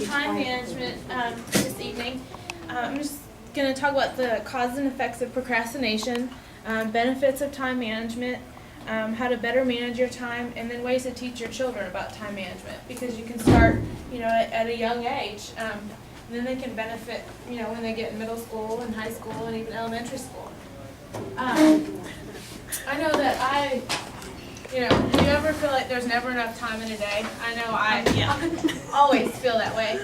time management this evening. I'm just going to talk about the causes and effects of procrastination, benefits of time management, how to better manage your time, and then ways to teach your children about time management, because you can start, at a young age. And then they can benefit, when they get in middle school and high school and even elementary school. I know that do you ever feel like there's never enough time in a day? I know I always feel that way.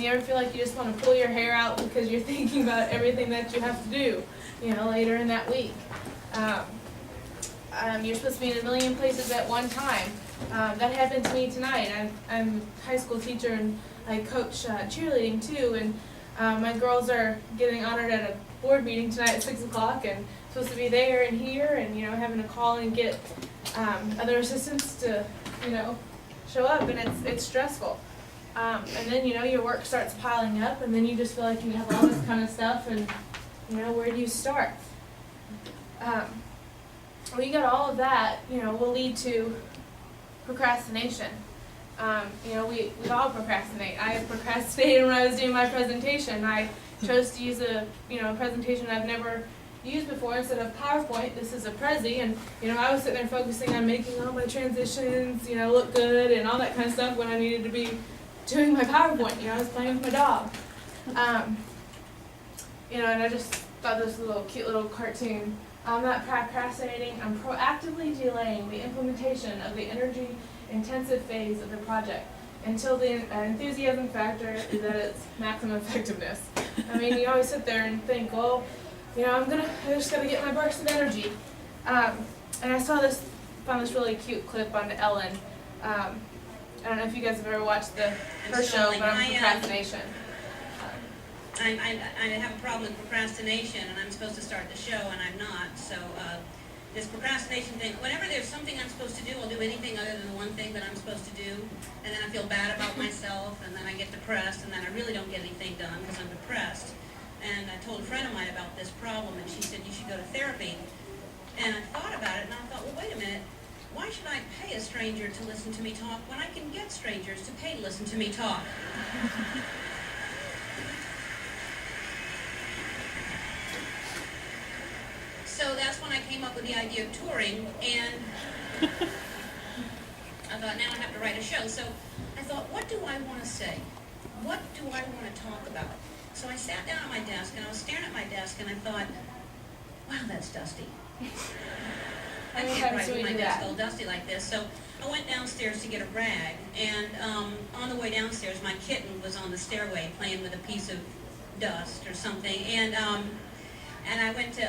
You ever feel like you just want to pull your hair out because you're thinking about everything that you have to do, later in that week? You're supposed to be in a million places at one time. That happened to me tonight. I'm a high school teacher and I coach cheerleading too, and my girls are getting honored at a board meeting tonight at 6 o'clock, and supposed to be there and here, and having to call and get other assistants to show up, and it's stressful. And then your work starts piling up, and then you just feel like you have all this kind of stuff, and where do you start? Well, you got all of that, will lead to procrastination. We all procrastinate. I procrastinated when I was doing my presentation. I chose to use a presentation I've never used before instead of PowerPoint. This is a Prezi, and I was sitting there focusing on making all my transitions, look good and all that kind of stuff when I needed to be doing my PowerPoint. I was playing with my dog. And I just thought this was a cute little cartoon. I'm not procrastinating, I'm proactively delaying the implementation of the energy-intensive phase of the project until the enthusiasm factor is at its maximum effectiveness. I mean, you always sit there and think, well, I just gotta get my burst of energy. And I found this really cute clip on Ellen. I don't know if you guys have ever watched her show, but on procrastination. I have a problem with procrastination, and I'm supposed to start the show, and I'm not. So this procrastination thing, whenever there's something I'm supposed to do, I'll do anything other than the one thing that I'm supposed to do, and then I feel bad about myself, and then I get depressed, and then I really don't get anything done because I'm depressed. And I told a friend of mine about this problem, and she said, you should go to therapy. And I thought about it, and I thought, well, wait a minute. Why should I pay a stranger to listen to me talk when I can get strangers to pay to listen to me talk? So that's when I came up with the idea of touring, and I thought, now I have to write a show. So I thought, what do I want to say? What do I want to talk about? So I sat down at my desk, and I was staring at my desk, and I thought, wow, that's dusty. I can't write with my desk all dusty like this. So I went downstairs to get a rag, and on the way downstairs, my kitten was on the stairway playing with a piece of dust or something, and I went to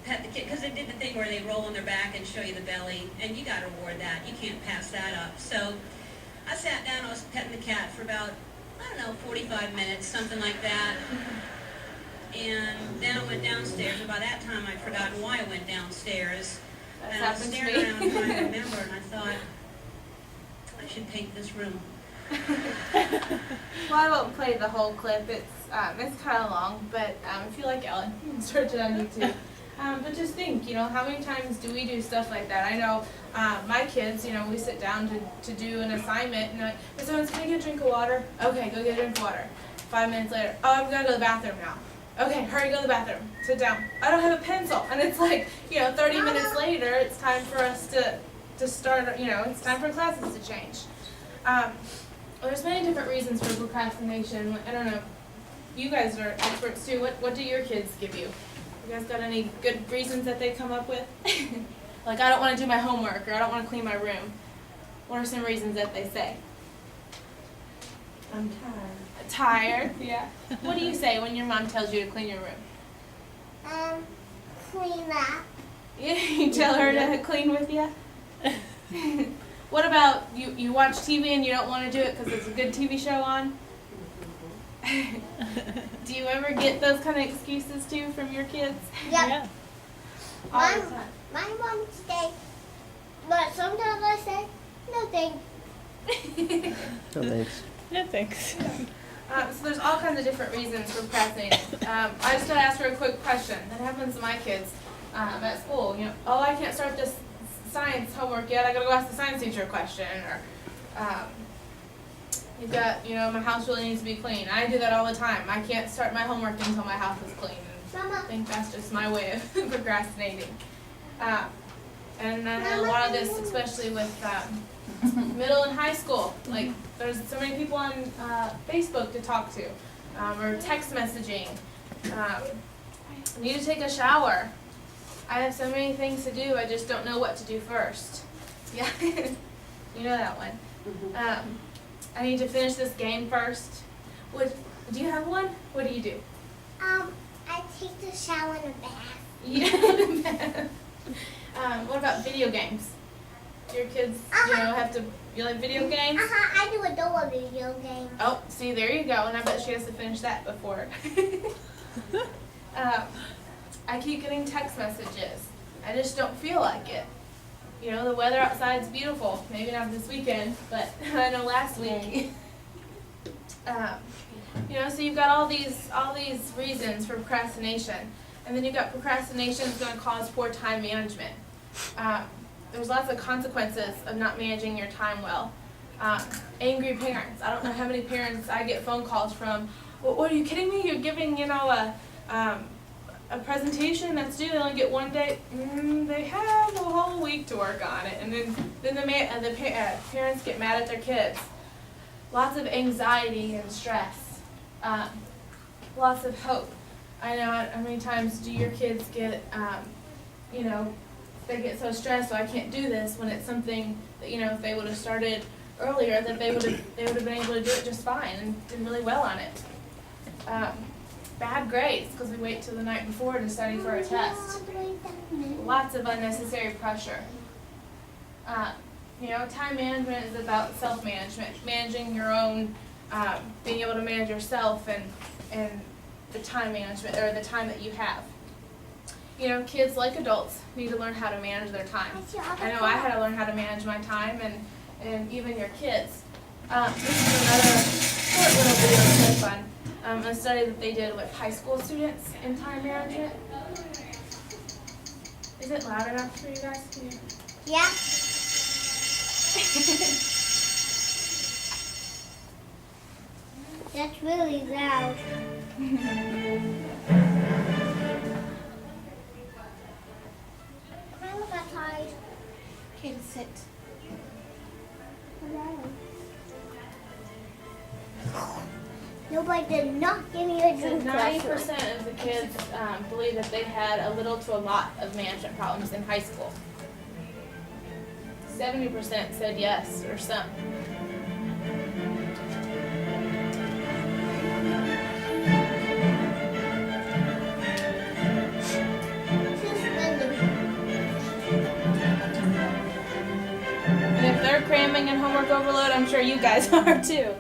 pet the kitten, because they did the thing where they roll on their back and show you the belly, and you got to reward that. You can't pass that up. So I sat down, I was petting the cat for about, 45 minutes, something like that. And then I went downstairs, and by that time I'd forgotten why I went downstairs. And I was staring around trying to remember, and I thought, I should paint this room. Well, I won't play the whole clip. It's kind of long, but if you like Ellen, you can search it on YouTube. But just think, how many times do we do stuff like that? I know my kids, we sit down to do an assignment, and like, someone's going to get a drink of water. Okay, go get a drink of water. 5 minutes later, oh, I'm going to go to the bathroom now. Okay, hurry, go to the bathroom. Sit down. I don't have a pencil. And it's like, 30 minutes later, it's time for us to start, it's time for classes to change. Well, there's many different reasons for procrastination. I don't know. You guys are experts too. What do your kids give you? You guys got any good reasons that they come up with? Like, I don't want to do my homework, or I don't want to clean my room. What are some reasons that they say? I'm tired. Tired, yeah. What do you say when your mom tells you to clean your room? Clean up. Yeah, you tell her to clean with you? What about you watch TV and you don't want to do it because there's a good TV show on? Do you ever get those kind of excuses too from your kids? Yep. Yeah. All the time. My mom say, but sometimes I say, no thanks. No thanks. No thanks. So there's all kinds of different reasons for procrastinating. I just got to ask her a quick question. That happens to my kids at school. Oh, I can't start this science homework yet. I got to go ask the science teacher a question. Or You've got, my house really needs to be clean. I do that all the time. I can't start my homework until my house is clean. And I think that's just my way of procrastinating. And a lot of this, especially with middle and high school, like there's so many people on Facebook to talk to, or text messaging. I need to take a shower. I have so many things to do, I just don't know what to do first. Yeah, you know that one. I need to finish this game first. Do you have one? What do you do? I take the shower in a bath. Yeah. What about video games? Your kids, you like video games? I do adore video games. Oh, see, there you go, and I bet she has to finish that before. I keep getting text messages. I just don't feel like it. The weather outside's beautiful. Maybe not this weekend, but I know last week. So you've got all these reasons for procrastination, and then you've got procrastination is going to cause poor time management. There's lots of consequences of not managing your time well. Angry parents. I don't know how many parents I get phone calls from. Well, what, are you kidding me? You're giving a presentation that's due. They only get one day. They have a whole week to work on it, and then the parents get mad at their kids. Lots of anxiety and stress. Lots of hope. I know how many times do your kids get, they get so stressed, so I can't do this, when it's something that, if they would have started earlier, that they would have been able to do it just fine and did really well on it. Bad grades, because we wait till the night before to study for a test. Lots of unnecessary pressure. Time management is about self-management, managing your own, being able to manage yourself and the time management, or the time that you have. Kids, like adults, need to learn how to manage their time. I know I had to learn how to manage my time, and even your kids. This is another short little video clip on a study that they did with high school students in time management. Is it loud enough for you guys? Can you? Yeah. That's really loud. I look outside. Okay, sit. Nobody did not give me a drink. 90% of the kids believe that they had a little to a lot of management problems in high school. 70% said yes, or some. And if they're cramming and homework overload, I'm sure you guys are too.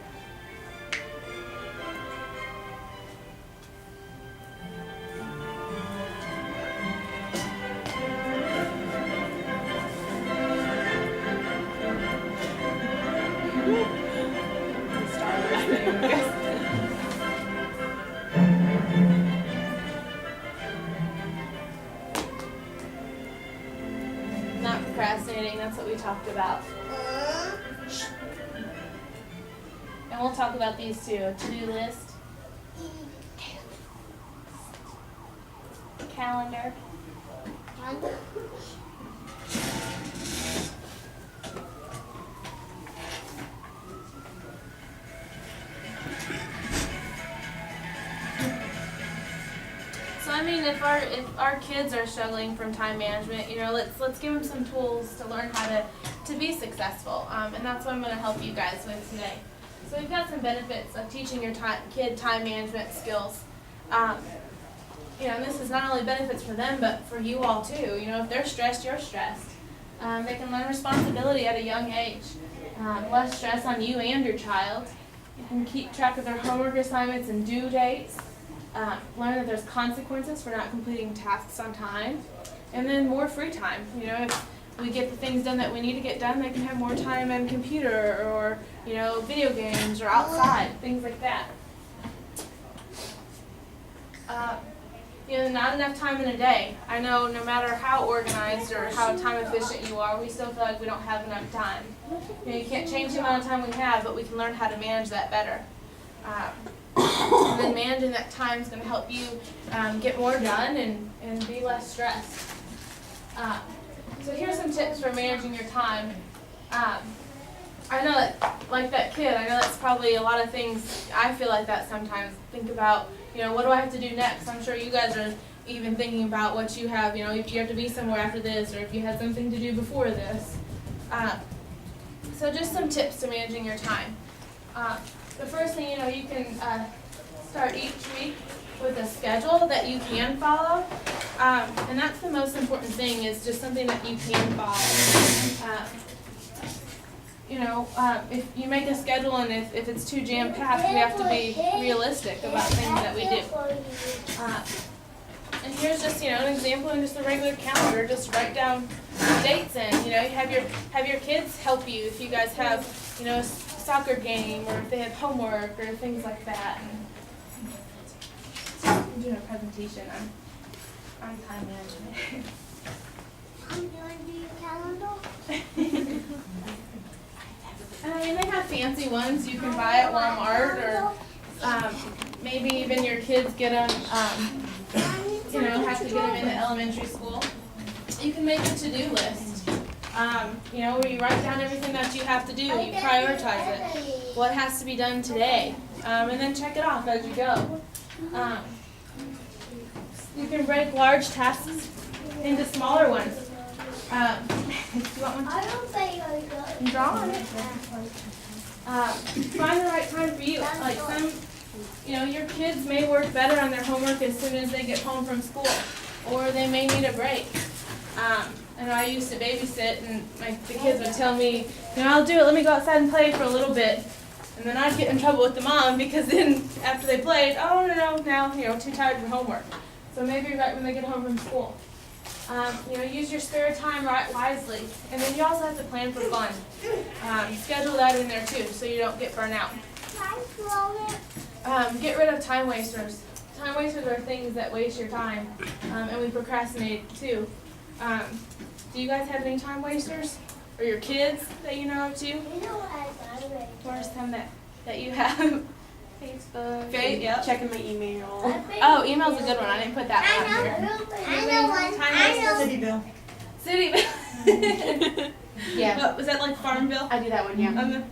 Not procrastinating, that's what we talked about. And we'll talk about these too. A to-do list. Calendar. If our kids are struggling from time management, let's give them some tools to learn how to be successful, and that's what I'm going to help you guys with today. So we've got some benefits of teaching your kid time management skills. And this is not only benefits for them, but for you all too. If they're stressed, you're stressed. They can learn responsibility at a young age. Less stress on you and your child. You can keep track of their homework assignments and due dates. Learn that there's consequences for not completing tasks on time. And then more free time. If we get the things done that we need to get done, they can have more time on computer or, video games or outside, things like that. not enough time in a day. I know no matter how organized or how time efficient you are, we still feel like we don't have enough time. You can't change the amount of time we have, but we can learn how to manage that better. And then managing that time is going to help you get more done and be less stressed. So here's some tips for managing your time. I know that, like that kid, I know that's probably a lot of things. I feel like that sometimes. Think about, what do I have to do next? I'm sure you guys are even thinking about what you have, if you have to be somewhere after this, or if you had something to do before this. So just some tips to managing your time. The first thing, you can start each week with a schedule that you can follow. And that's the most important thing, is just something that you can follow. If you make a schedule and if it's too jam-packed, we have to be realistic about things that we do. And here's just, an example in just a regular calendar. Just write down dates in. Have your kids help you if you guys have, a soccer game, or if they have homework or things like that. And I'm doing a presentation on time management. I'm going to do your calendar. They have fancy ones you can buy at Walmart, or maybe even your kids get them, have to get them into elementary school. You can make a to-do list, where you write down everything that you have to do, you prioritize it, what has to be done today, and then check it off as you go. You can break large tasks into smaller ones. Do you want one? I don't think I got it. Draw on it. Find the right time for you. Like your kids may work better on their homework as soon as they get home from school, or they may need a break. I know I used to babysit, and the kids would tell me, I'll do it, let me go outside and play for a little bit. And then I'd get in trouble with the mom, because then after they played, oh no, now, too tired for homework. So maybe right when they get home from school. Use your spare time wisely. And then you also have to plan for fun. Schedule that in there too, so you don't get burnt out. Get rid of time wasters. Time wasters are things that waste your time, and we procrastinate too. Do you guys have any time wasters? Or your kids that you know of too? What are some that you have? Facebook. Yep. Checking my email. Oh, email's a good one. I didn't put that one on here. I know one. Time wasters. City bill. Yeah. Was that like Farm Bill? I do that one, yeah.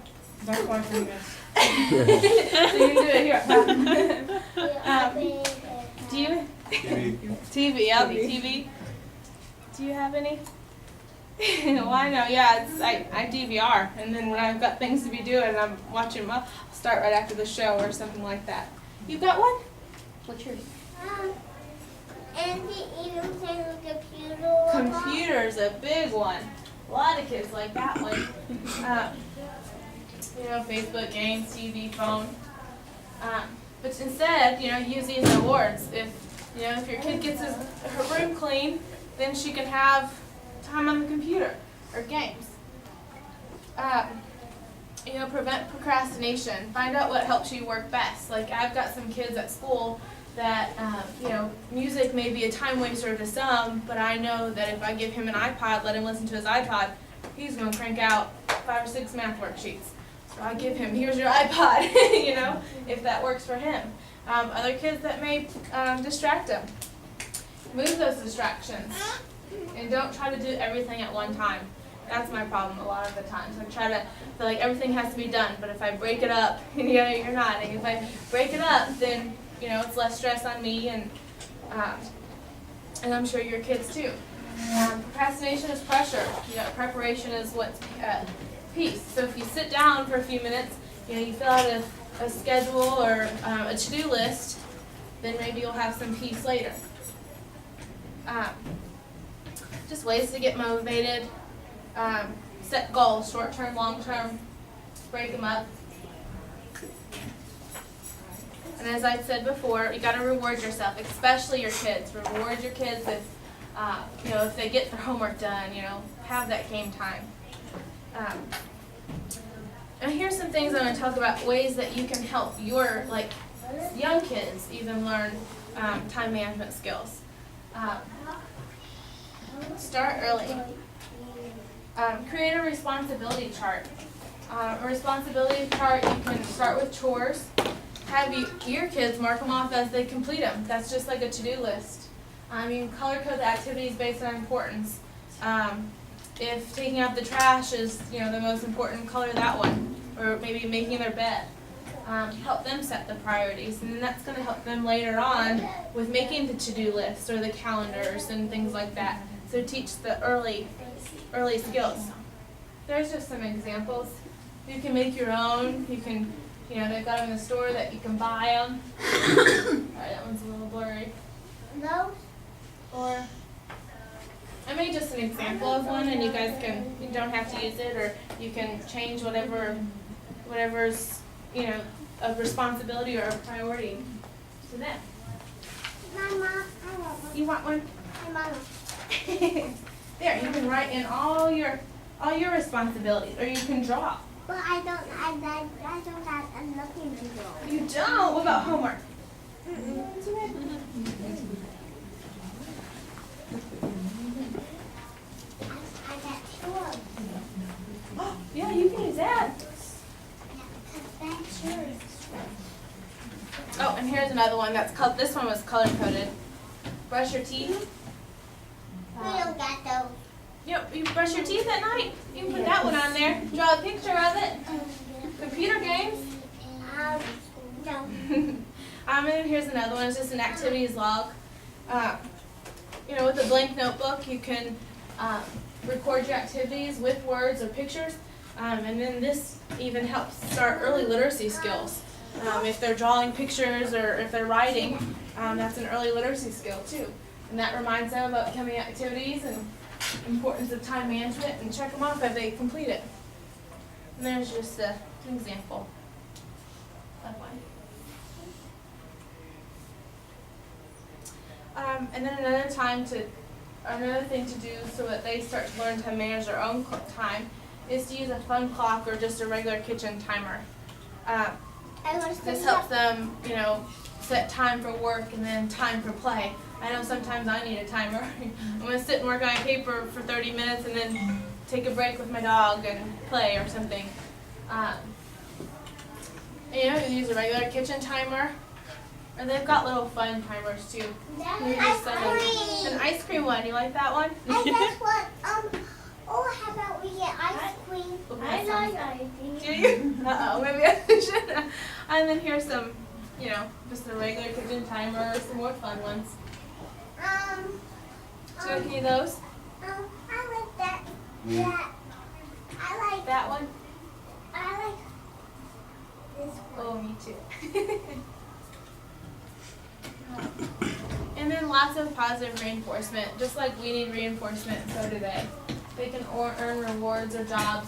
That's far from you guys. So you can do it here. Do you? TV, yep, TV. Do you have any? Well, I know, yeah, I DVR, and then when I've got things to be doing and I'm watching them, I'll start right after the show or something like that. You got one? What's yours? And the computer. Computer's a big one. A lot of kids like that one. Facebook, games, TV, phone. But instead, use these awards. If your kid gets her room clean, then she can have time on the computer or games. Prevent procrastination. Find out what helps you work best. Like, I've got some kids at school that, music may be a time waster to some, but I know that if I give him an iPod, let him listen to his iPod, he's going to crank out 5 or 6 math worksheets. So I give him, here's your iPod, if that works for him. Other kids that may distract him. Move those distractions. And don't try to do everything at one time. That's my problem a lot of the times. I try to feel like everything has to be done, but if I break it up, you're not. And if I break it up, then it's less stress on me, and I'm sure your kids too. Procrastination is pressure. Preparation is what's peace. So if you sit down for a few minutes, you fill out a schedule or a to-do list, then maybe you'll have some peace later. Just ways to get motivated. Set goals, short-term, long-term, break them up. And as I said before, you got to reward yourself, especially your kids. Reward your kids if they get their homework done. Have that game time. And here's some things I'm going to talk about, ways that you can help your young kids even learn time management skills. Start early. Create a responsibility chart. A responsibility chart, you can start with chores. Have your kids mark them off as they complete them. That's just like a to-do list. You can color code the activities based on importance. If taking out the trash is the most important, color that one. Or maybe making their bed. Help them set the priorities, and then that's going to help them later on with making the to-do list or the calendars and things like that. So teach the early skills. There's just some examples. You can make your own. You can, they've got them in the store that you can buy them. Alright, that one's a little blurry. No. Or I made just an example of one, and you guys you don't have to use it, or you can change whatever's a responsibility or a priority to them. Mama, I want one. You want one? Hey, Mama. There, you can write in all your responsibilities, or you can draw. But I don't have nothing to do. You don't? What about homework? I got chores. Oh, yeah, you can use that. That's yours. Oh, and here's another one that's called. This one was color coded. Brush your teeth. We don't got those. Yep, you brush your teeth at night. You can put that one on there. Draw a picture of it. Computer games. No. And then here's another one. It's just an activities log. With a blank notebook, you can record your activities with words or pictures. And then this even helps start early literacy skills. If they're drawing pictures or if they're writing, that's an early literacy skill too. And that reminds them about becoming activities and importance of time management, and check them off if they complete it. And there's just an example of one. And then another thing to do so that they start to learn to manage their own time is to use a fun clock or just a regular kitchen timer. This helps them, set time for work and then time for play. I know sometimes I need a timer. I'm going to sit and work on a paper for 30 minutes and then take a break with my dog and play or something. You use a regular kitchen timer. Or they've got little fun timers too. An ice cream one. You like that one? I guess what? How about we get ice cream? I like ice cream. Do you? Uh-oh, maybe I should. And then here's some, just a regular kitchen timer or some more fun ones. Do you like any of those? I like that. I like that one? I like this one. Oh, me too. And then lots of positive reinforcement. Just like we need reinforcement, so do they. They can earn rewards or jobs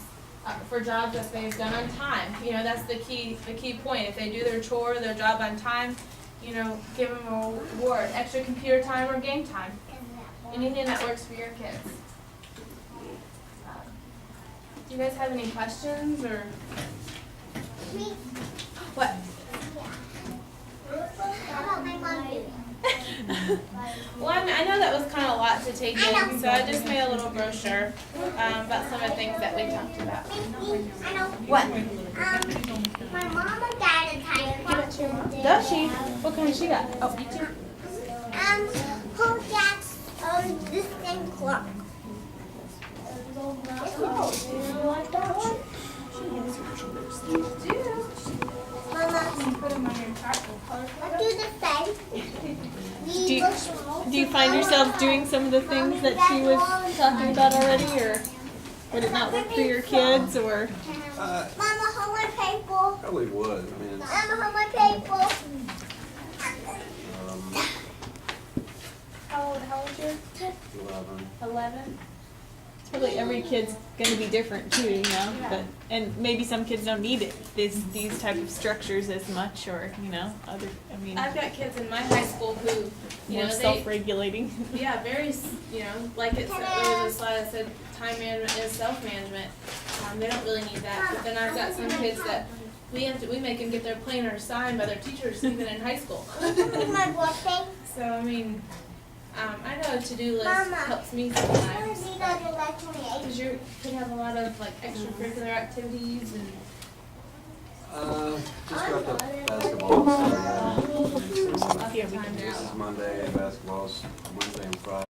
for jobs that they've done on time. That's the key point. If they do their chore, their job on time, give them a reward. Extra computer time or game time. Anything that works for your kids. Do you guys have any questions or? What? How about my mom do? Well, I know that was kind of a lot to take in, so I just made a little brochure about some of the things that we talked about. I know. What? My mom and dad are tired. Does she? What kind she got? Oh, you too? Her dad's this thing clock. You like that one? You do. Mama, Put them on your chart. I'll do the same. Do you find yourself doing some of the things that she was talking about already, or would it not work for your kids, or? Mama, hold my paper. Probably would. I mean, Mama, hold my paper. How old's yours? 11. 11. Probably every kid's going to be different too, and maybe some kids don't need it, these type of structures as much, or other. I've got kids in my high school who, more self-regulating. Yeah, very, like there was a slide that said time management is self-management. They don't really need that. But then I've got some kids that, we make them get their planner signed by their teachers even in high school. My birthday. So I mean, I know a to-do list Mama. helps me I want sometimes. to be on July 28th. Because you could have a lot of like extracurricular activities and Just got the basketball started. lots of time This now. is Monday, basketball's Wednesday and Friday.